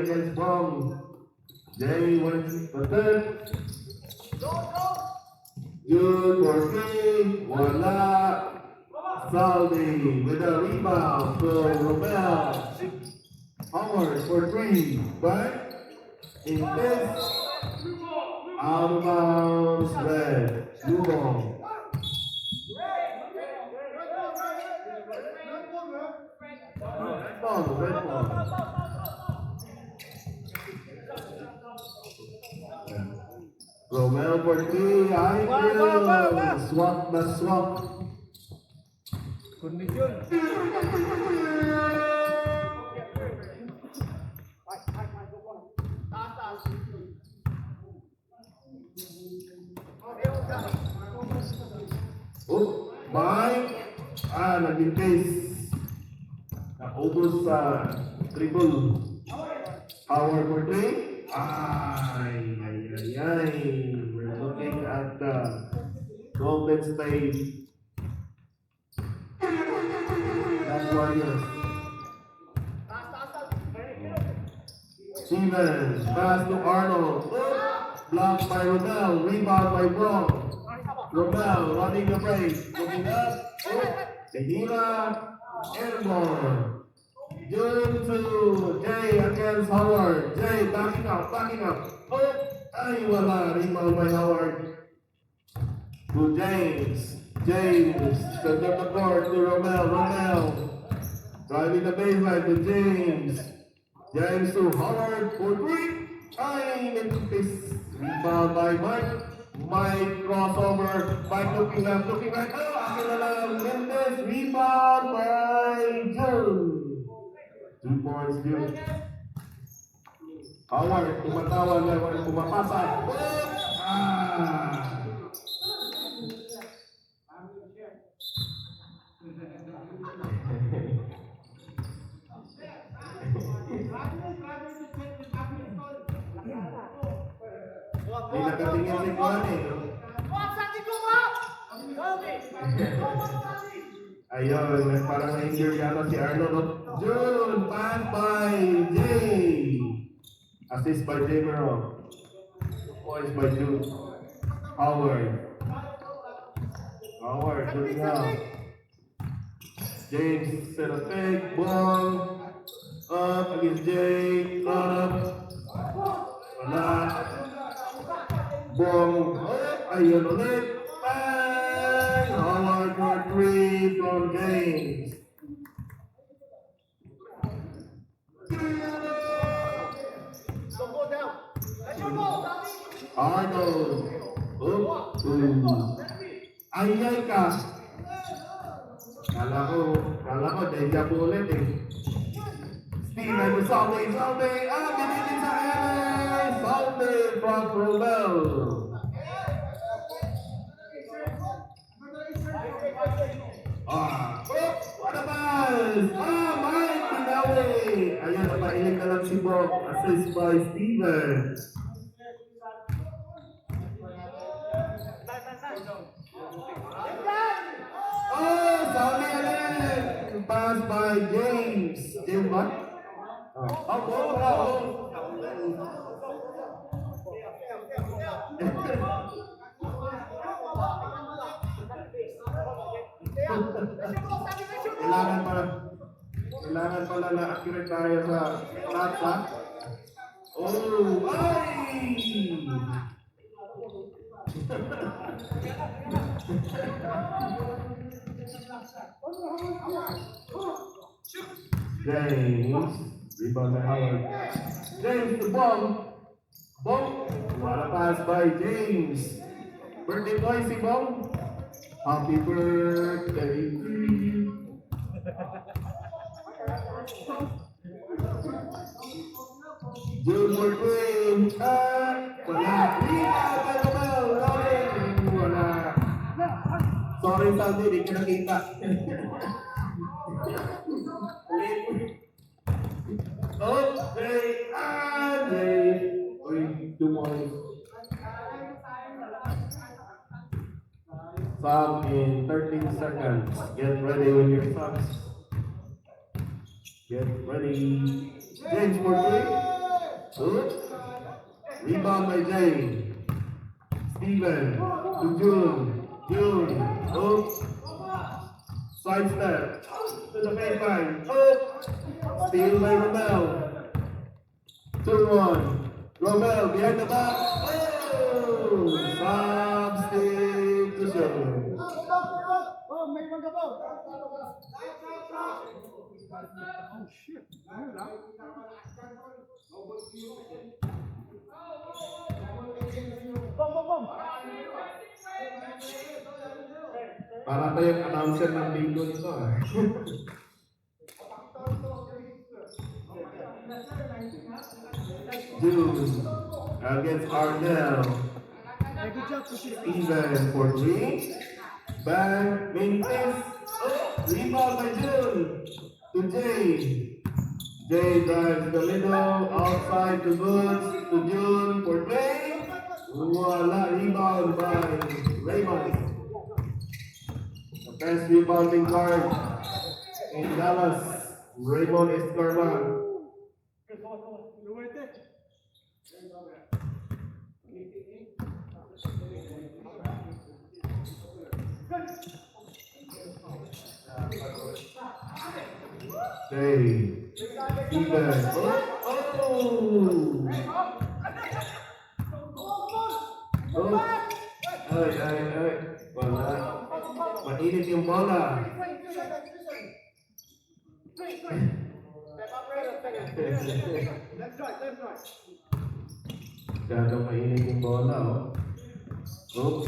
against Bong. Jay wins the third. June for three. Wala. Saldi with a rebound for Romel. Howard for three. Back. In this. Out of bounds. Red. Blue ball. Red ball. Romel for three. I will. Swap the swap. Kondisyon. Oh, Mike. Naging case. Naubos sa triple. Howard for three. Ay. We're looking at the Golden State. That's Warriors. Stevens, pass to Arnold. Blocked by Romel, rebound by Brown. Romel running the break, looking up. Tehila, airborne. June to Jay against Howard. Jay backing up. Ay, wala. Rebound by Howard. To James. Center the court to Romel. Driving the baseline to James. James to Howard for three. Ay, nagtipis. Rebound by Mike. Mike crossover. Mike looking left. Oh, akin na lang. Mendes. Rebound by June. 2 points, June. Howard, tumatawan na pumapasa. Hindi nakatingin si Kuan eh. Ayun, parang na-injure yata si Arnold. June, pass by Jay. Assist by Jay Merrill. Points by June. Howard, looking out. James set a fake ball. Up against Jay. Up. Wala. Bong. Ayun ulit. Bang! Howard for three from James. Arnold. Ayay ka. Kala ko, deja vu ulit eh. Steven, Saldi. Binigin sa Ellis. Saldi from Romel. What a pass! Mike Pinaway! Ayan, napailig na lang si Bob. Assist by Steven. Saldi ulit! Pass by James. James ba? Kailangan pala na accurate tayo sa stats, ha? James, rebound by Howard. James the ball. What a pass by James. Birthday boy si Bong. Happy birthday to you. June for three. Wala. Wala. Sorry, Saldi, di ko nakita. Okay, Uy, 2 points. Sub in 13 seconds. Get ready with your subs. Get ready. James for three. Oops. Rebound by Jay. Steven to June. June. Oops. Side step to the baseline. Oops. Steal by Romel. 2-1. Romel behind the back. Oh! Substitution. Oh, make one go. Oh shit. Boom. Para pa yung announcer ng bingo nito. June against Arnell. Hey, good job, Steven for 3. Bang, maintains. Oh, rebound by June to Jay. Jay drives the middle, outside the goods to June for 3. Voila, rebound by Raymond. The best rebounding card in Dallas, Raymond Escarban. Hey, Steven. Oh! Ay. Wala. Mainit yung bola. Masyadong mainit yung bola, oh. Oops.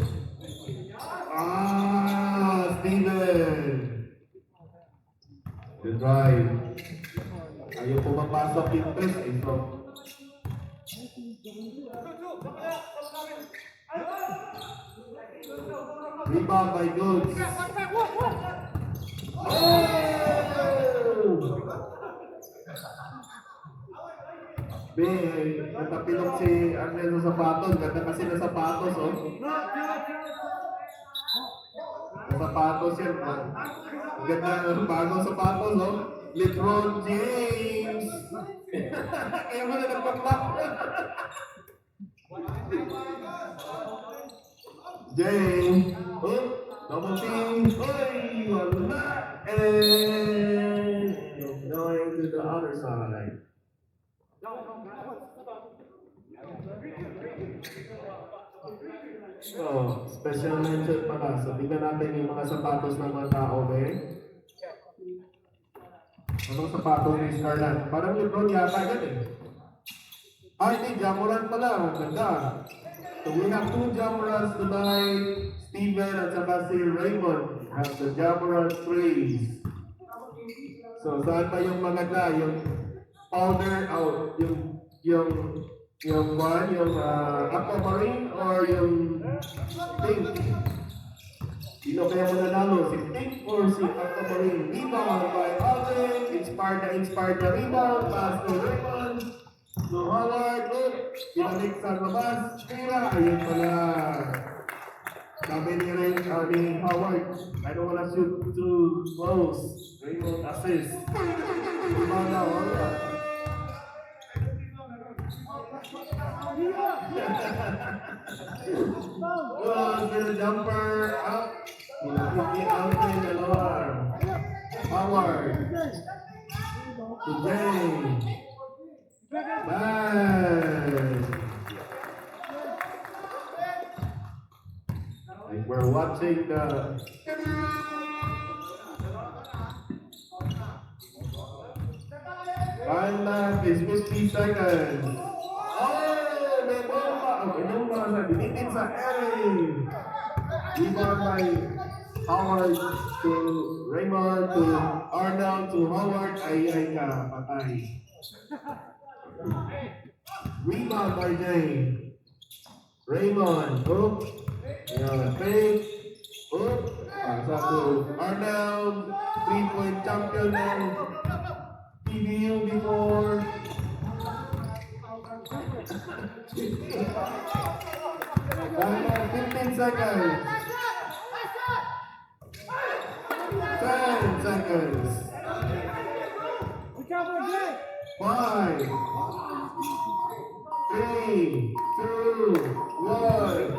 Steven. The drive. Ayaw pumapasok yung press. So, rebound by Goods. Oh! Natapilok si Arnel sa sapatos. Ganda kasi na sapatos, oh. Sa sapatos yan. Ganda ng bagong sapatos, oh. LeBron James. Kaya mo na nagpapak. James. Oh, double team. Oy, wala. And going to the other side. So, special mention pala. So, tignan natin yung mga sapatos ng mga tao, okay? Anong sapatos ni Scarlett? Parang LeBron yata yan eh. Ay, hindi. Jamoran pala. Ganda. So, we have 2 Jamorans tonight. Steven at saka si Raymond have the Jamoran 3s. So, saan pa yung maganda? Yung powder out. Yung aquamarine or yung pink? Sino kaya mananalo? Si pink or si aquamarine? Rebound by Alden. Inspired na rebound. Pass to Raymond. To Howard. Pinalik sa labas. Tira. Ayun pala. Sabi ni Howard, I don't wanna shoot too close. Raymond assist. Rebound na. The jumper up. Pinakiti out in the lower. Howard. To James. Nice. Like we're watching the time left is 50 seconds. Binitin sa Eric. Rebound by Howard to Raymond to Arnold to Howard. Ay ka, patay. Rebound by Jay. Raymond, hook. Yan, fake. Hook. Pasa to Arnold. 3-point champion ng PBU before. 15 seconds. 10 seconds. 5. 3, 2, 1.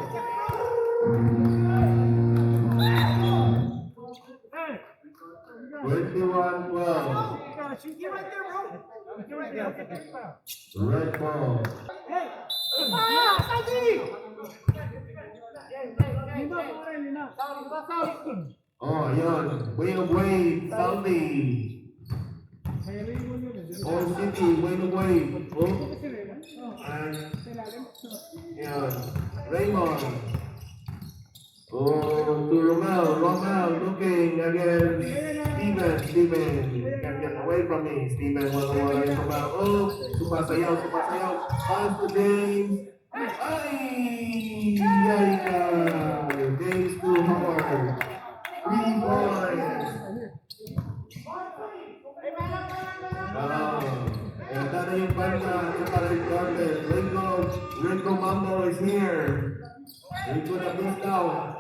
21-12. You right there, bro. You right there. Red ball. Hey! Ah! Saldi! Lima pa rin, lima. Oh, yun. Way of Wade, Salty. All City, Way of Wade. Oh. And, yun. Raymond. Oh, to Romel. Romel looking again. Steven. Can't get away from me. Steven, wala yung Romel. Oh, sumasayaw. Pass to James. Ay! Yay ka! James to Howard. 3 points. And that is Banda, Red Garden. Rico Mambo is here. Rico na boost down.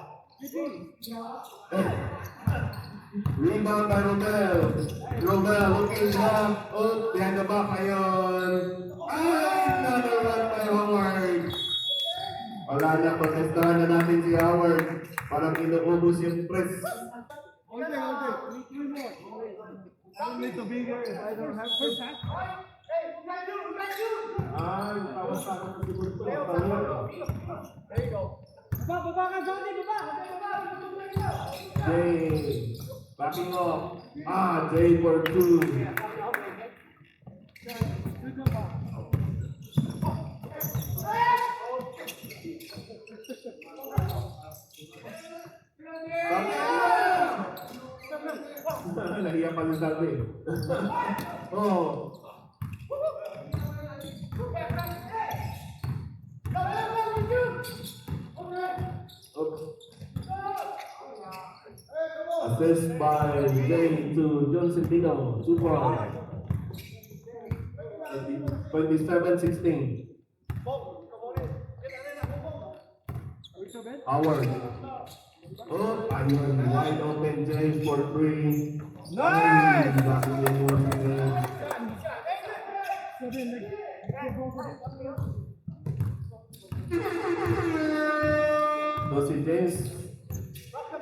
Rebound by Romel. Romel looking back. Oh, behind the back ngayon. Ay, another run by Howard. Wala na, protestahan na natin si Howard. Parang inuubos yung press. Hold it. Three more. I don't need to be here if I don't have first half. Ay, tawas sa akin ng siguro ito. There you go. Baba ka, Johnny, baba. Jay, backing off. Jay for 2. Nahiya pa si Salve. Oh. Assist by Jay to John Centino. 2 points. 27-16. Howard. Oh, ayun. Wide open James for 3. Nice! So si James,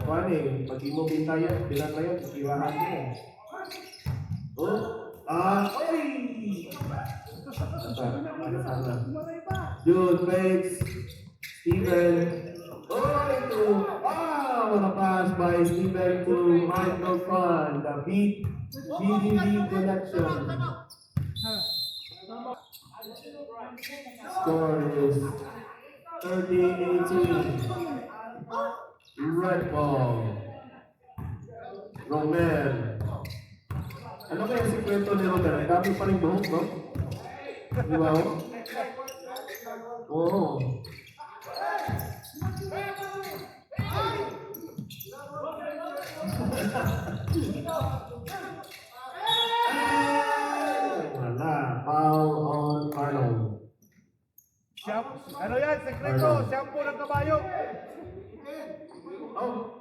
funny, pag mo bintayan, bilang na yun, tirahan mo. Ay! Sana. Jude fakes. Steven. What a pass by Steven to Michael Fun. The BDD connection. Score is 30-18. Red ball. Romel. Ano kaya yung sikreto ni Romel? Ang dami pa rin buhok, no? Di ba? Oo. Wala. Foul on Arnold. Ano yan? Sekreto. Shampoo ng kabayo. Oh.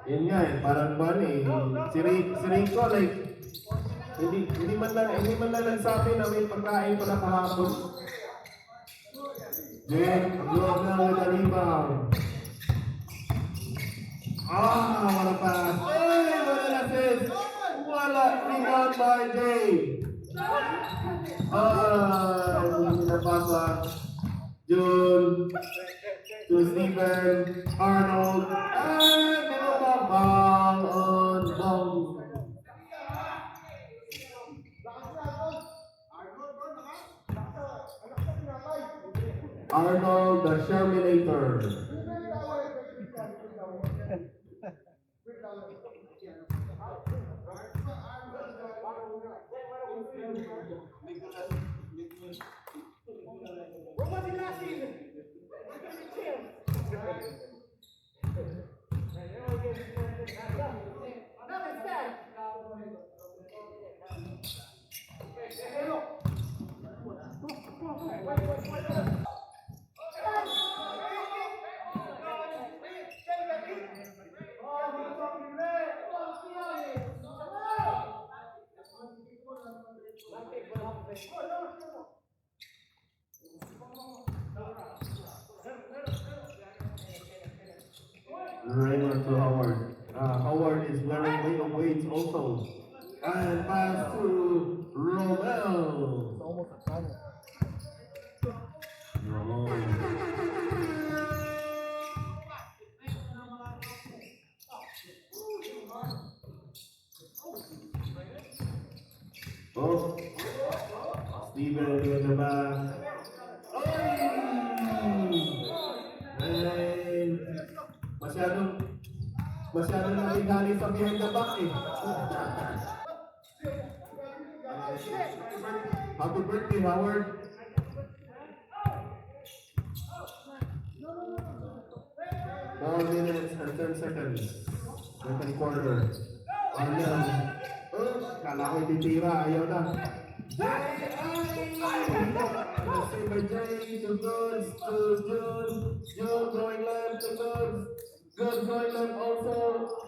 Yun nga eh, parang ban eh. Si Rico like, hindi man lang nagsabi na may pagkain pala kahapon. Jake, block na with the rebound. Wala pass. Ay, wala na assist. Wala, rebound by Jay. Hindi napasa. June. To Steven. Arnold. Binababang on Bong. Arnold the Sherminator. Raymond to Howard. Howard is wearing weight of weights also. And pass to Romel. Almost a final. Oh, Steven in the back. And masyadong nabighali sa behind the back eh. Happy birthday, Howard. Four minutes and 10 seconds. Second quarter. Ayan. Kala ko titira. Ayaw na. Jay! Save by Jay to Goods to June. June going left to Goods. Goods going left also.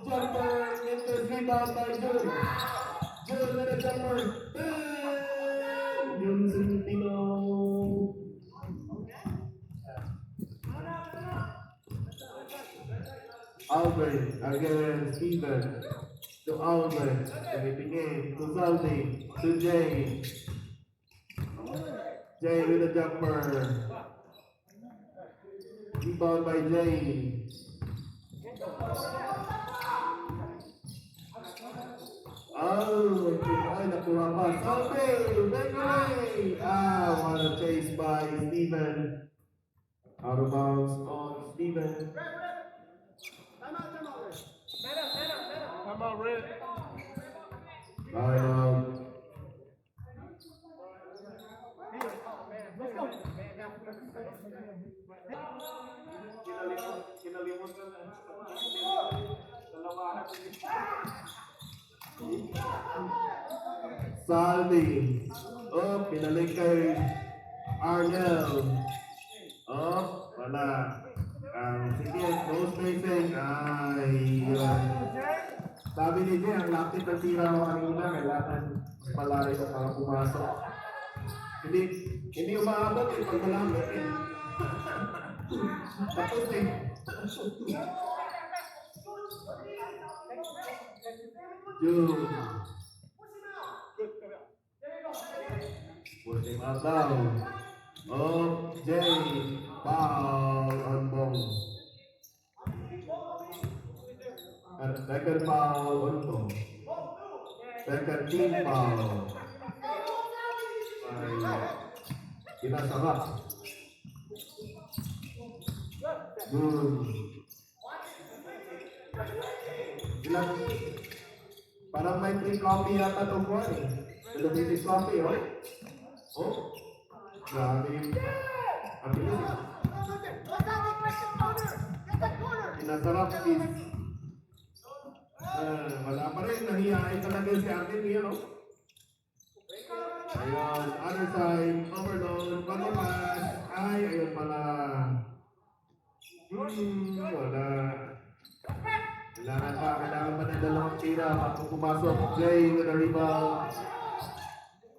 Jumper into rebound by June. June with a jumper. June Centino. Albert again, Steven to Albert, everything in to Zaldi, to Jay. Jay with a jumper. Rebound by Jay. Oh, ay nakuha pa. Zaldi, break away. What a chase by Steven. Out of bounds on Steven. Come on, Red. Saldi. Oh, pinalik kay Arnel. Oh, wala. Sige, no spacing. Sabi ni Jay, ang lapit ng tira ko kanina, kailangan mas malayo para pumasok. Hindi umaabot eh, pag malapit eh. Tapos eh. June. Push him out down. Oh, Jay. Foul on Bong. And second foul on Bong. Second team foul. Kita sarap. Good. Ilang parang may free coffee yata itong buwan eh. Celebrity coffee, right? Oh, grabe yung ang bilis. Pinasarap is wala pa rin, nahihain talaga si Arvin niya, no? Ayun, other side, overload, one pass. Ay, ayun pala. Wala. Kailangan pa ng dalawang tira bago pumasok. Jay with a rebound.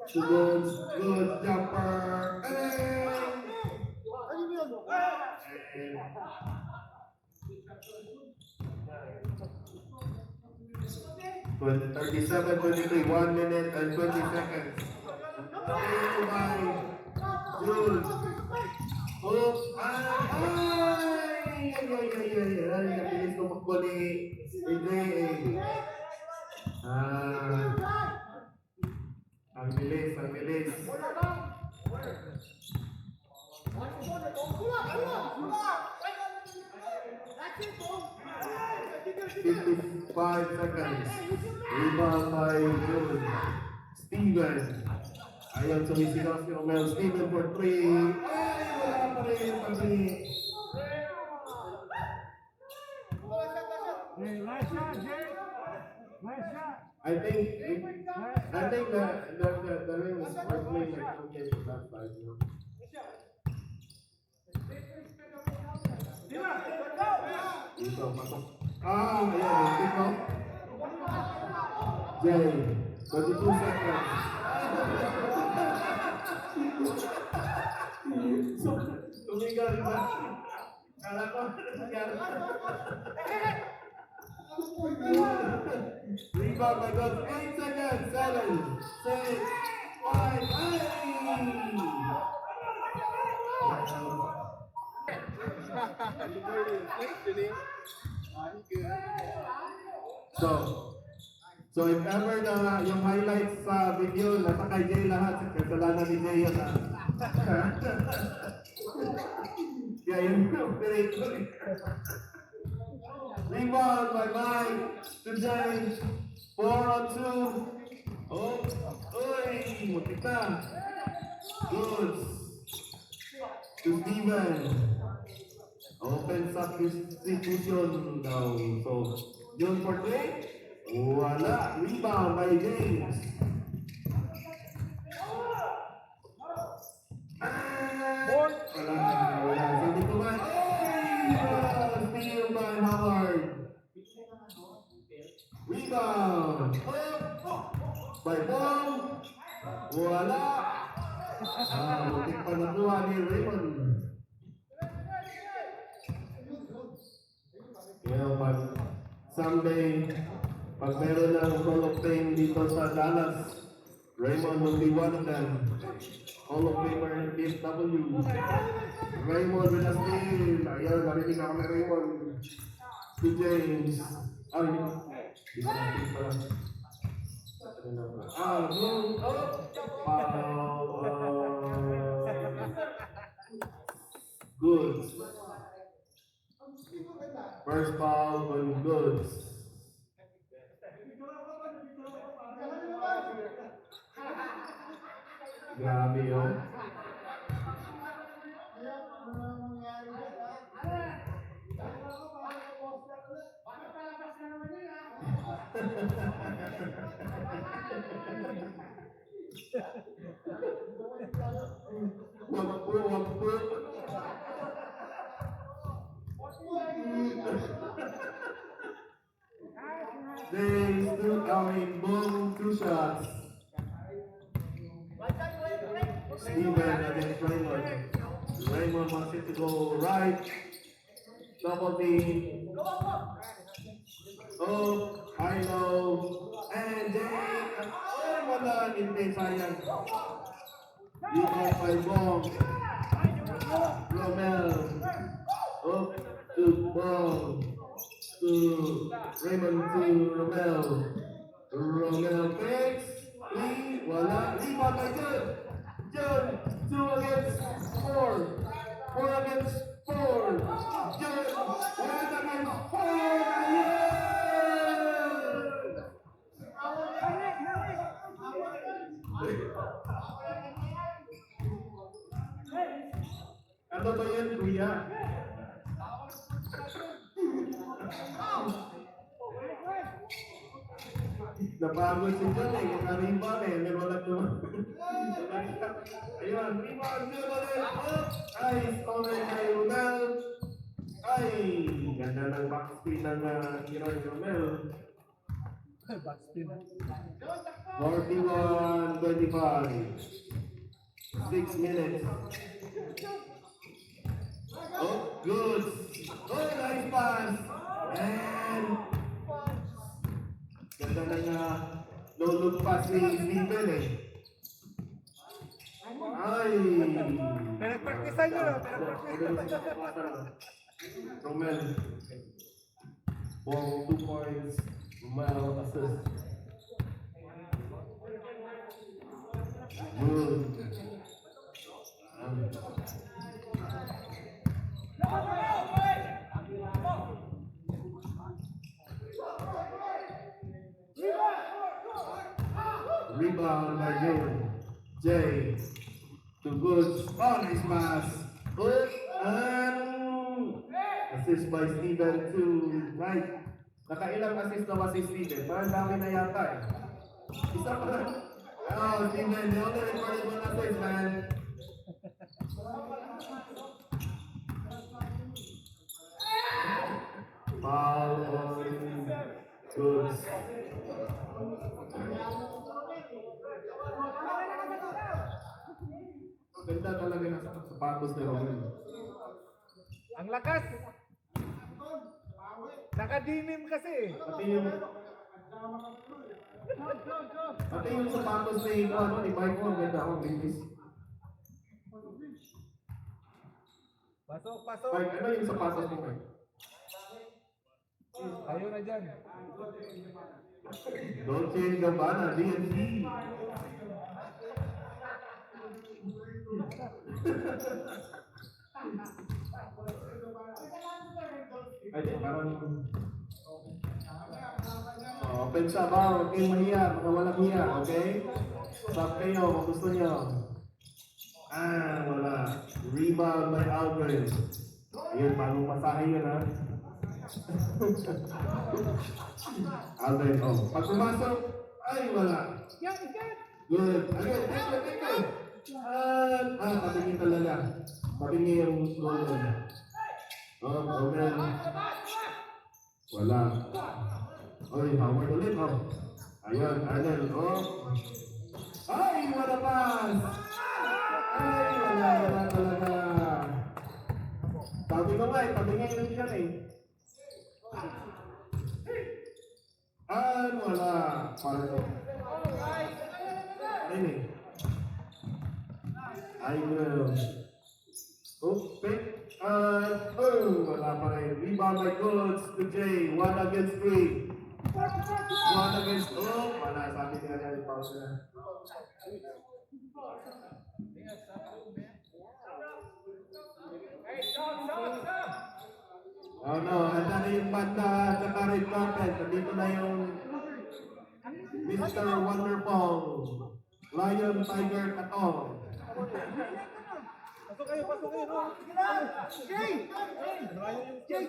Good jumper. And 37-23, 1 minute and 20 seconds. Tayo by Jules. Oh, ay! Napilis tumakbo ni AJ. Ang bilis. 55 seconds. Rebound by Jules. Steven. Ayaw sumisigaw si Romel. Steven for 3. Ay, wala pa rin. Hey, nice shot, Jay. Nice shot. I think the ring was first playing like 2 games of that side, you know. Dito, pasok. Ayan, dito. Jay, 22 seconds. So, tumigal ba? Kala ko, nangyari. Rebound by Goods. 8 seconds. 7, 6, 5, So if ever na yung highlights sa video, nasa kay Jay lahat, kasalanan ni Jay yun ha. Kaya yun yung operator. Rebound by Mike to James. 4-on-2. Oh, oy, mutik na. Goods to Steven. Open substitution daw. So, yun for Jay. Wala. Rebound by James. Wala. Sabi ko ba? Steal by Howard. Rebound. By Paul. Wala. Mutik pa nakuha ni Raymond. Pag someday, pag meron ng Hall of Fame dito sa Dallas, Raymond will be one of them. Hall of Famer PFW. Raymond with a steal. Ayun, narinig ako na Raymond. To James. Ay, di ba natin pala? Boom. Goods. First foul on Goods. Grabe yun. Wagpo. Boom, 2 shots. Steven against Raymond. Raymond wants it to go right. Double team. Oh, I know. And Jay. Oh, wala. Hindi, sayang. Rebound by Bong. Romel. Up to Bong. To Raymond to Romel. Romel takes. 3. Wala. Rebound by John. John. 2 against 4. 4 against 4. John. 1 against 4. Ano ba yan, kuya? Napagod si John eh, kakarimba eh, meron lang naman. Ayun, rebound nyo ulit. Ay, stolen kay Romel. Ay, ganda ng backspin ng Kiroy Romel. Backspin. 41-25. 6 minutes. Oh, good. Oh, nice pass. And ganda na no-look pass ni Steven eh. Ay. Pinagpraktisan nyo, Romel. Ball 2 points. Romel assist. Good. Rebound by Jay. To Goods. Oh, nice pass. Good. And assist by Steven to right. Nakailang assist na ba si Steven? Parang dami na yata eh. Isa pa lang. Oh, Steven, the only recorded one assist, man. Foul on Goods. Ganda talaga ng sapatos ni Romel. Ang lakas! Nakadinim kasi eh. Pati yung Pati yung sapatos ni Michael, ang ganda ako, bilis. Pasok, pasok. Mike, ano yung sapatos mo, Mike? Ayun na dyan. Dolce & Gabbana, DNC. Ay, parang... pensa ba? Huwag kayong mahiya, mga walang hiya, okay? Stop kayo kung gusto nyo. Wala. Rebound by Alvin. Ayun, bagong masahe yun, ha? Alvin, pag pumasok, ay, wala. Good. Again, take it. Tabingin talaga. Tabingin yung goal nun. Open. Wala. Oy, Howard ulit, Ayun, Arnel, Ay, wala pass! Ay, wala talaga. Sabi ko nga, tabingin yung dyan, wala. Parang Ayun, I will. Pick. Wala pa rin. Rebound by Goods to Jay. 1 against 3. 1 against, wala. Sabi niya na, pause na. Handa na yung banda sa red carpet. Nandito na yung Mr. Wonderful. Lion Tiger Katong. Pasok kayo, pasok kayo. Jay! Jay!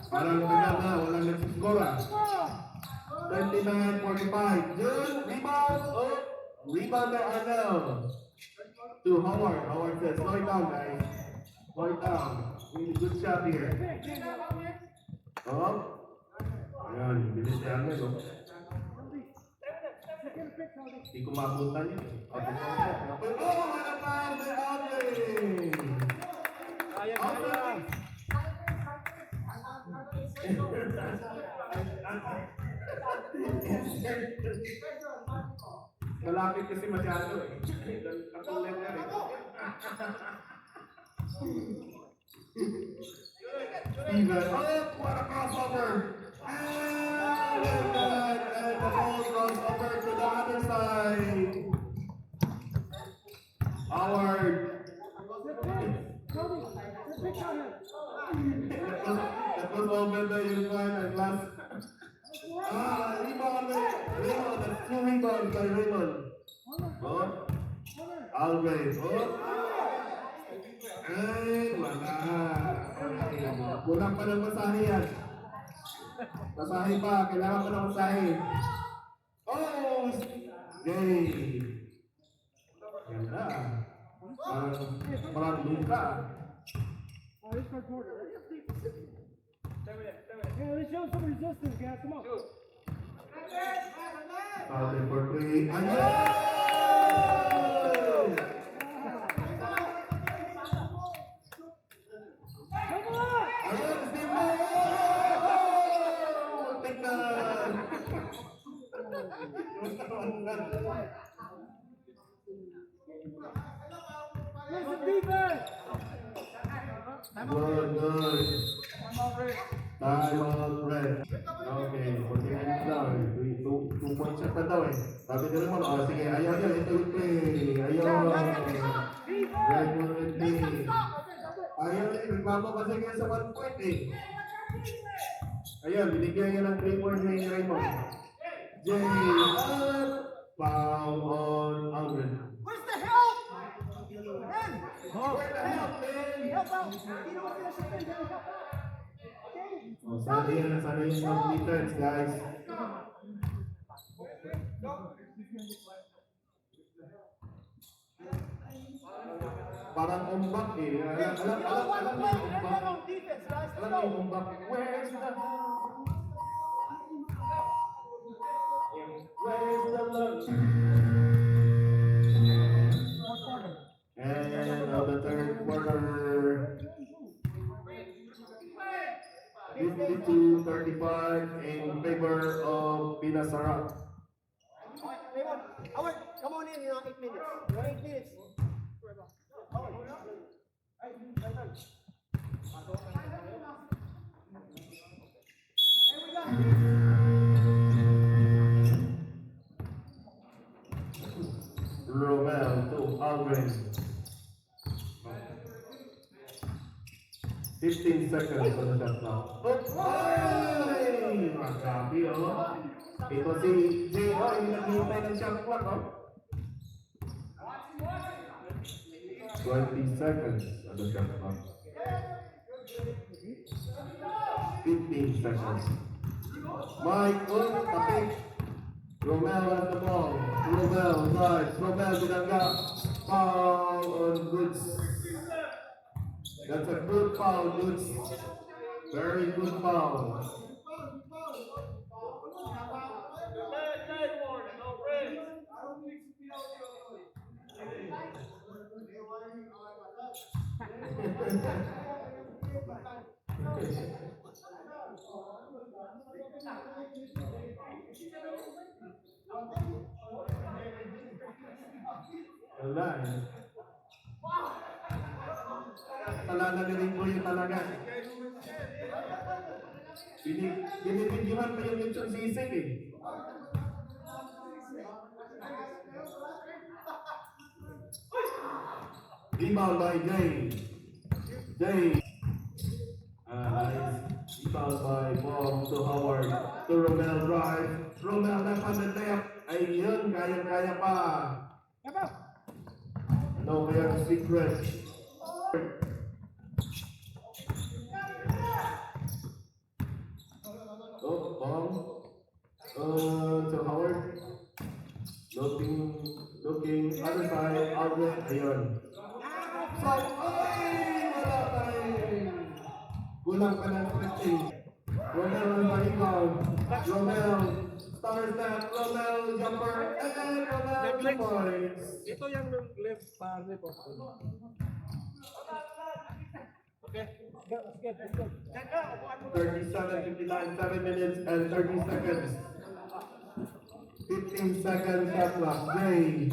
Parang na, walang nagsiskora. 29-45. Good. Rebound. Rebound by Arnel. To Howard. Howard says, slow it down, guys. Slow it down. Good shot here. Ayan, bilis ni Arnel, Hindi ko mabutan yun. Wala pa! May Audrey! Malapit kasi masyado Katulad na rin. Steven, what a crossover! And the ball goes over to the other side. Howard. That was over the Ukraine and last. Rebound by Raymond. That's 2 rebounds by Raymond. Always. And wala. Kulang pa ng masahe yan. Masahe pa. Kailangan pa ng masahe. Jay. Ganda. Parang luka. Hey, let's show some resistance, guys. Come on. Foul for 3. Ayun! Ayun, Steve Mo! Tingnan! Listen, defense. Good. Time out, red. Okay, 40 minutes lang. 2 points shot na daw Sabi nila naman, sige, ayaw nyo, ito yung play. Ayaw. Red one with me. Ayaw nyo, nagmama kasi kayo sa 1 point Ayun, binigyan nyo ng 3 points ni Raymond. Jay, foul on Alvin. Where's the help? Man! Where the help, man? Help out! Hindi naman sila sa help out. Sana yung defense, guys. Parang umbak eh. Hey, we Alam all want to niyo play yung and umbak. then on defense, guys. Let's Alam niyo yung go. umbak. Where's the love? And on the third quarter, 52-35 in favor of Pinasarap. Raymond, Howard, come on in 8 minutes. 8 minutes. Romel to Aldrin. 15 seconds on the shot clock. Ay! Grabe oh. Ito si J.O. yung naghihintay ng shot clock oh. 20 seconds on the shot clock. 15 seconds. Mike, tapik. Romel has the ball. Romel drives. Romel binangga. Foul on Goods. That's a good foul, Goods. Very good foul. Wala eh. Talaga ni Ringo yung talaga. Binibidyohan pa yung lechon sisig eh. Rebound by Jay. Jay. Nice. Rebound by Bong to Howard. To Romel drive. Romel na layup. Ayun, kaya-kaya pa. No clear secret. Oh, Bong. To Howard. Looking other side, outlet, ayun. So, ay, wala tayo. Kulang pa ng stretching. Romel on the rebound. Romel, star step, Romel, jumper, and then Romel, 2 points. Ito yung left pare po. Okay. Let's go. 37:59, 7 minutes and 30 seconds. 15 seconds shot clock. Jay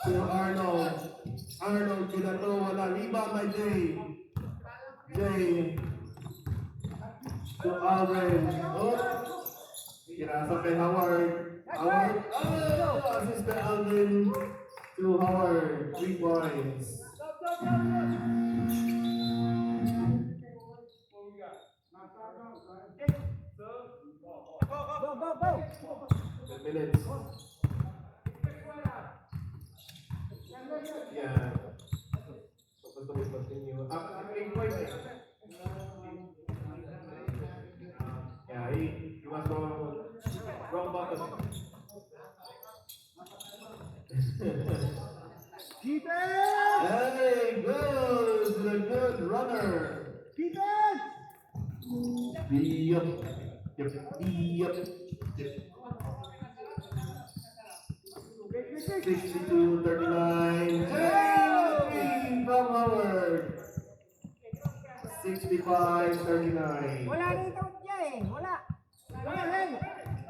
to Arnold. Arnold Ginato, wala. Rebound by Jay. Jay to Alvin. Oh, kinasa kay Howard. Howard. Oh, assist by Alvin to Howard. 3 points. Go. 10 minutes. Yeah. Supposed to be continue. 3 points. Yeah, he was wrong button. Defense! Hey, good runner. Defense! Yup. 62-39. Hey, from Howard. 65-39. Wala na ikaw dyan eh. Wala. Hey.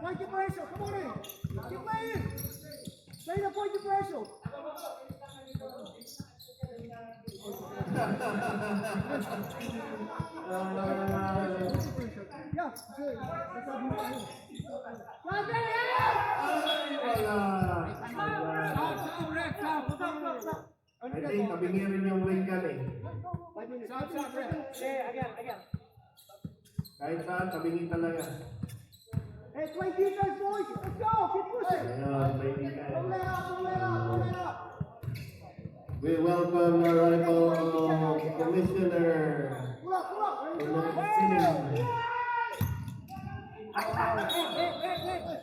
Point your pressure. Come on in. Keep playing. Play the point your pressure. Yeah. I think tabingirin yung wing gun eh. Again. Kahit saan, tabingin talaga. Hey, play defense, boys. Let's go. Keep pushing. Ayan, may tingnan. Don't let up. We welcome the arrival of Commissioner. Pull up. Hey! Hey.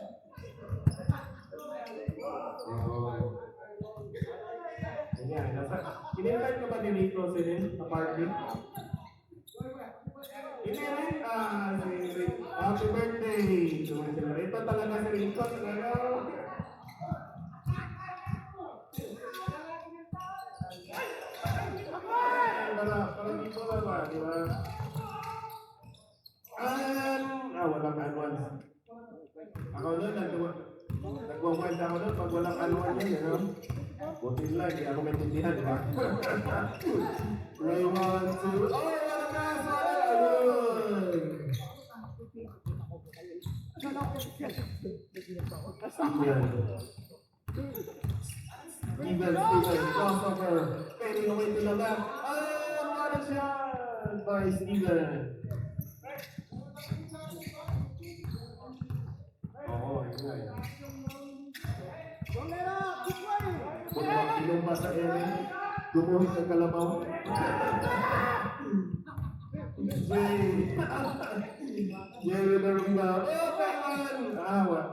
dito sa party? Hindi rin, happy birthday! Ito talaga si Rico, ano? Para dito lang ba, di ba? Walang anuan. Ako doon, nagwawag ako doon pag walang anuan yan, ano? Buti lang, hindi ako maintindihan, di ba? 3, 1, 2, walang kaso! Steven, crossover, fading away to the left. What a shot by Steven. Don't let up. Keep playing. Ilong pa sa ere, gumuhit ang kalabaw. Jay with the rebound. What?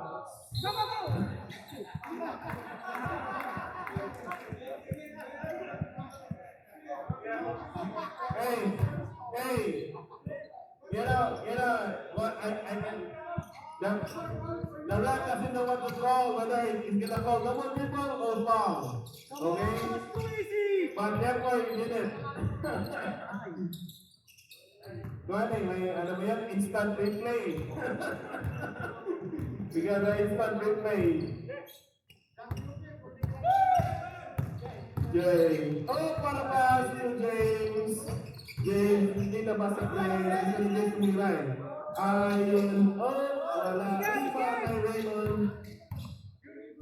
Hey, get out. What? The ref doesn't know what to call, whether he's gonna call double dribble or foul. Okay? But therefore, you did it. Galing, may ano ba yan? Instant replay. Because the instant replay. James. Para pass yung James. James, hindi na ba sa play? Hindi na tumiray. Ayun. Wala. Iba kay Raymond.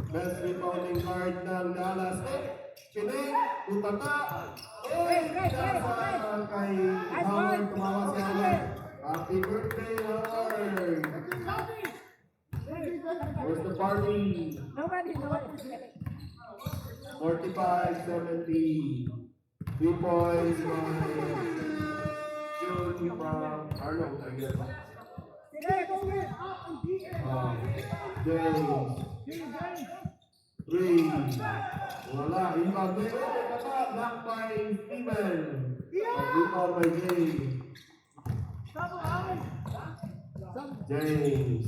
Best rebounding guard ng Dallas. Pinig. Utata. Nasa kay Howard. Tumawa si Howard. Happy birthday, Howard. Where's the party? Nobody knows. 45-70. 3 points by June from Arnold, I guess. Sige, go with up and James. 3. Wala. Rebound. Block by Steven. Rebound by James. James.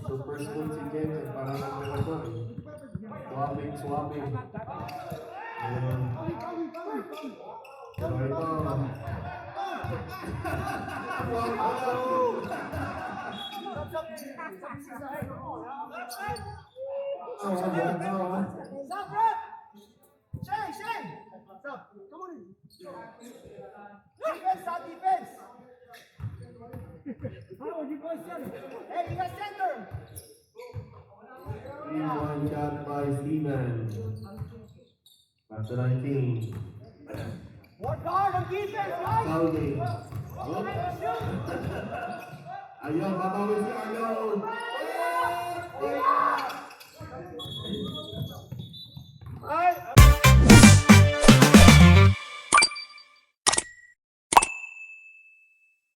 Super school si James. Parang nagmamato. Swapping. Ayan. So ito. Stop, Brett! Shay! Stop. Come on in. Defense, stop defense. How you guys center? Hey, you got center. 3-1 shot by Steven. After 19. Work hard on defense, right? Saldi. Ayun, babawi si Arnold.